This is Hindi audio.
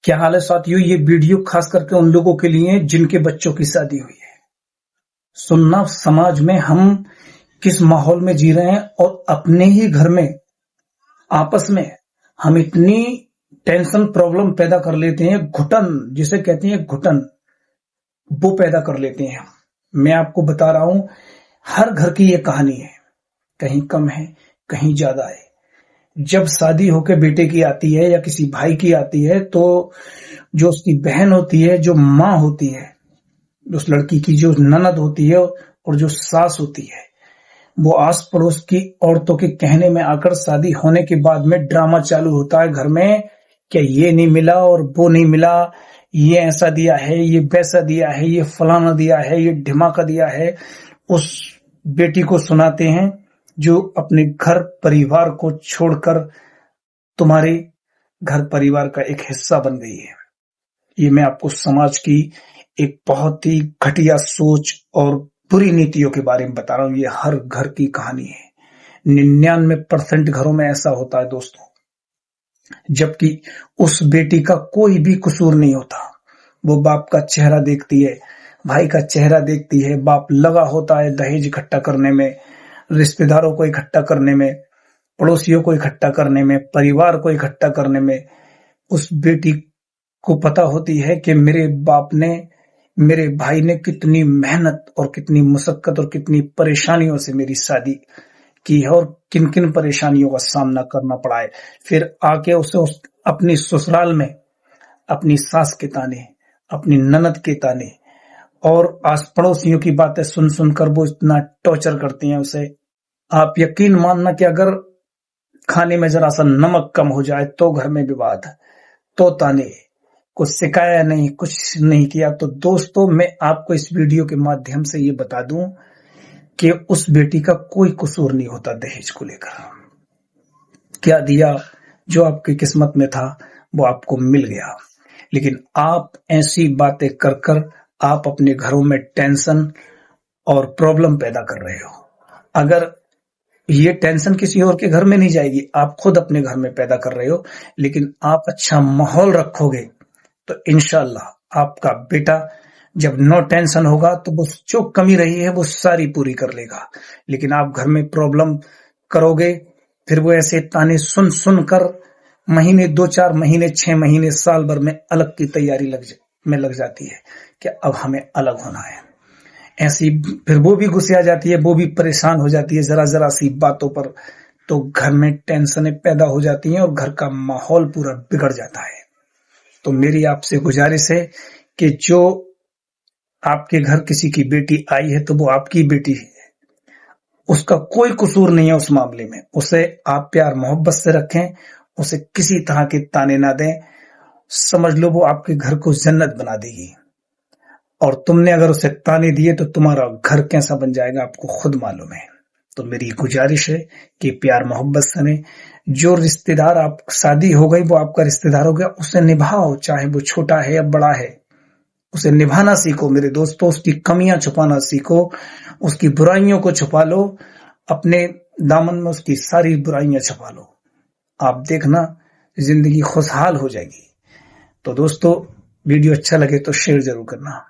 क्या हाल है साथियों। ये वीडियो खास करके उन लोगों के लिए है जिनके बच्चों की शादी हुई है। सुनना समाज में हम किस माहौल में जी रहे हैं और अपने ही घर में आपस में हम इतनी टेंशन प्रॉब्लम पैदा कर लेते हैं, घुटन जिसे कहते हैं घुटन, वो पैदा कर लेते हैं। मैं आपको बता रहा हूं, हर घर की ये कहानी है, कहीं कम है कहीं ज्यादा है। जब शादी होके बेटे की आती है या किसी भाई की आती है तो जो उसकी बहन होती है, जो माँ होती है, उस लड़की की जो ननद होती है और जो सास होती है, वो आस पड़ोस की औरतों के कहने में आकर शादी होने के बाद में ड्रामा चालू होता है घर में। क्या ये नहीं मिला और वो नहीं मिला, ये ऐसा दिया है, ये वैसा दिया है, ये फलाना दिया है, ये ढिमाका दिया है। उस बेटी को सुनाते हैं जो अपने घर परिवार को छोड़कर तुम्हारे घर परिवार का एक हिस्सा बन गई है। ये मैं आपको समाज की एक बहुत ही घटिया सोच और बुरी नीतियों के बारे में बता रहा हूं। ये हर घर की कहानी है। 99% घरों में ऐसा होता है दोस्तों, जबकि उस बेटी का कोई भी कसूर नहीं होता। वो बाप का चेहरा देखती है, भाई का चेहरा देखती है, बाप लगा होता है दहेज इकट्ठा करने में, रिश्तेदारों को इकट्ठा करने में, पड़ोसियों को इकट्ठा करने में, परिवार को इकट्ठा करने में। उस बेटी को पता होती है कि मेरे बाप ने, मेरे भाई ने कितनी मेहनत और कितनी मुशक्कत और कितनी परेशानियों से मेरी शादी की है और किन किन परेशानियों का सामना करना पड़ा है। फिर आके उसे अपनी ससुराल में अपनी सास के ताने, अपनी ननद के ताने और आस पड़ोसियों की बातें सुन सुनकर वो इतना टॉर्चर करती हैं उसे। आप यकीन मानना कि अगर खाने में जरा सा नमक कम हो जाए तो घर में विवाद, तो ताने, कुछ सिखाया नहीं, कुछ नहीं किया। तो दोस्तों, मैं आपको इस वीडियो के माध्यम से ये बता दूं कि उस बेटी का कोई कसूर नहीं होता दहेज को लेकर। क्या दिया, जो आपकी किस्मत में था वो आपको मिल गया, लेकिन आप ऐसी बातें कर कर आप अपने घरों में टेंशन और प्रॉब्लम पैदा कर रहे हो। अगर ये टेंशन किसी और के घर में नहीं जाएगी, आप खुद अपने घर में पैदा कर रहे हो। लेकिन आप अच्छा माहौल रखोगे तो इंशाल्लाह आपका बेटा जब नो टेंशन होगा तो वो जो कमी रही है वो सारी पूरी कर लेगा। लेकिन आप घर में प्रॉब्लम करोगे, फिर वो ऐसे ताने सुन सुन कर महीने, 2-4 महीने, 6 महीने, साल भर में अलग की तैयारी लग जाती है कि अब हमें अलग होना है। ऐसी फिर वो भी गुस्से आ जाती है, वो भी परेशान हो जाती है जरा जरा सी बातों पर। तो घर में टेंशनें पैदा हो जाती हैं और घर का माहौल पूरा बिगड़ जाता है। तो मेरी आपसे गुजारिश है कि जो आपके घर किसी की बेटी आई है तो वो आपकी बेटी है, उसका कोई कसूर नहीं है उस मामले में। उसे आप प्यार मोहब्बत से रखें, उसे किसी तरह के ताने ना दें। समझ लो वो आपके घर को जन्नत बना देगी, और तुमने अगर उसे ताने दिए तो तुम्हारा घर कैसा बन जाएगा आपको खुद मालूम है। तो मेरी गुजारिश है कि प्यार मोहब्बत से जो रिश्तेदार, आप शादी हो गई वो आपका रिश्तेदार हो गया, उसे निभाओ, चाहे वो छोटा है या बड़ा है, उसे निभाना सीखो मेरे दोस्तों। उसकी कमियां छुपाना सीखो, उसकी बुराइयों को छुपा लो, अपने दामन में उसकी सारी बुराइयां छुपा लो। आप देखना जिंदगी खुशहाल हो जाएगी। तो दोस्तों, वीडियो अच्छा लगे तो शेयर जरूर करना।